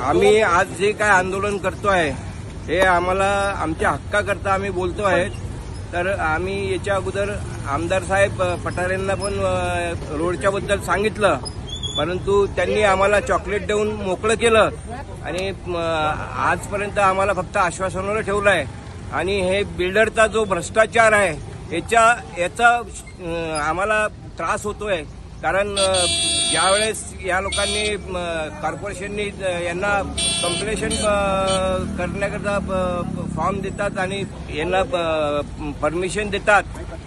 आम्ही आज जे काय आंदोलन करतोय हे आम्हाला आमच्या हक्काकरता आम्ही बोलतो आहे। तर आम्ही याच्या अगोदर आमदार साहेब पठारेंना पण रोडच्या बद्दल सांगितलं, परंतु त्यांनी आम्हाला चॉकलेट देऊन मोकळं केलं आणि आजपर्यंत आम्हाला फक्त आश्वासनावर ठेवलं आहे। आणि हे बिल्डरचा जो भ्रष्टाचार आहे याचा आम्हाला त्रास होतोय, कारण ज्यावेळेस या लोकांनी कॉर्पोरेशननी यांना कंप्लेशन करण्याकरता फॉर्म देतात आणि यांना परमिशन देतात,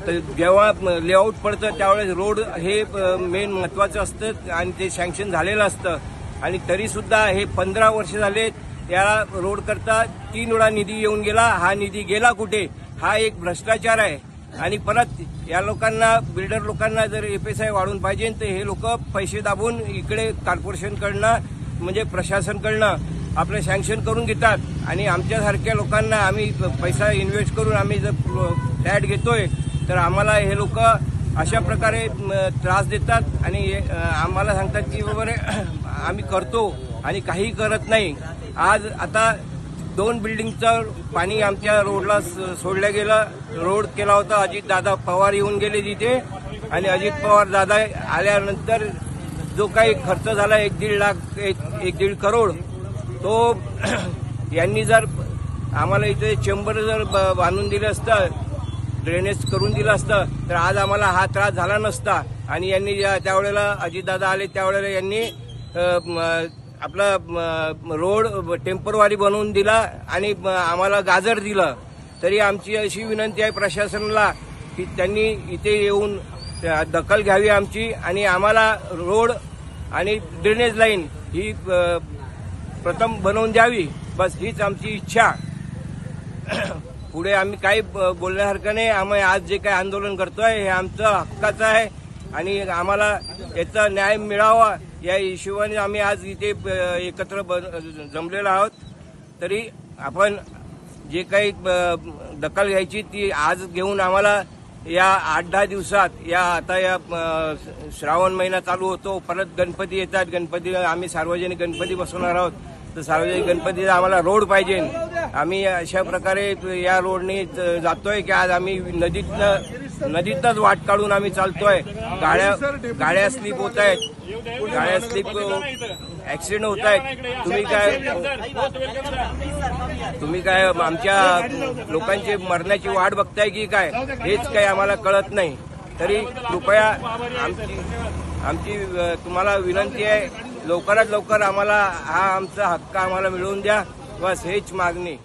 तर जेव्हा लेआउट पडतं त्यावेळेस रोड हे मेन महत्वाचं असतं आणि ते सँक्शन झालेलं असतं। आणि तरीसुद्धा हे 15 वर्ष झाले या रोड करता 3 वेळा निधी येऊन गेला। हा निधी गेला कुठे? हा एक भ्रष्टाचार आहे। आणि परत या लोकांना, बिल्डर लोकांना जर FSI वाढून पाहिजे तर हे लोक पैसे दाबून इकडे कॉर्पोरेशनकडनं म्हणजे प्रशासनकडनं आपलं सँक्शन करून घेतात आणि आमच्यासारख्या लोकांना आम्ही पैसा इन्व्हेस्ट करून आम्ही जर फ्लॅट घेतोय तर आम्हाला हे लोक अशा प्रकारे त्रास देतात आणि आम्हाला सांगतात की बाबा आम्ही करतो आणि काही करत नाही। आज आता 2 बिल्डिंगचं पाणी आमच्या रोडला सोडलं गेलं। रोड केला होता, अजितदादा पवार येऊन गेले तिथे आणि अजित पवार दादा आल्यानंतर जो काही खर्च झाला 1-1.5 लाख 1-1.5 करोड, तो यांनी जर आम्हाला इथे चेंबर जर बांधून दिलं असतं, ड्रेनेज करून दिलं असतं तर आज आम्हाला हा त्रास झाला नसता। आणि यांनी त्यावेळेला अजितदादा आले त्यावेळेला यांनी आपला रोड टेम्परवारी बनवून दिला आणि आम्हाला गाजर दिलं। तरी आमची अशी विनंती आहे प्रशासनाला की त्यांनी इथे येऊन दखल घ्यावी आमची आणि आम्हाला रोड आणि ड्रेनेज लाईन ही प्रथम बनवून द्यावी, बस हीच आमची इच्छा। पुढे आम्ही काही बोलण्यासारखं नाही। आम्ही आज जे काही आंदोलन करतोय हे आमचं हक्काचं आहे आणि आम्हाला याचा न्याय मिळावा या हिशोबाने आम्ही आज इथे एकत्र जमलेलो आहोत। तरी आपण जे काही दखल घ्यायची ती आज घेऊन आम्हाला या 8-10 दिवसात आता या श्रावण महिना चालू होतो, परत गणपती येतात, गणपती आम्ही सार्वजनिक गणपती बसवणार आहोत, तर सार्वजनिक गणपतीला आम्हाला रोड पाहिजे। आम्ही अशा प्रकारे या रोडने जातोय की आज आम्ही नदीतच वाट काढून आम्ही चालतोय। गाड्या स्लिप होत आहेत, गाड्या स्लिप ऍक्सिडेंट होत आहेत। तुम्ही काय आमच्या लोकांची मरण्याची वाट बघताय की काय, हेच काही आम्हाला कळत नाही। तरी कृपया आमची तुम्हाला विनंती आहे, लवकरात लवकर आम्हाला हा आमचा हक्क आम्हाला मिळवून द्या, बस हेच मागणी।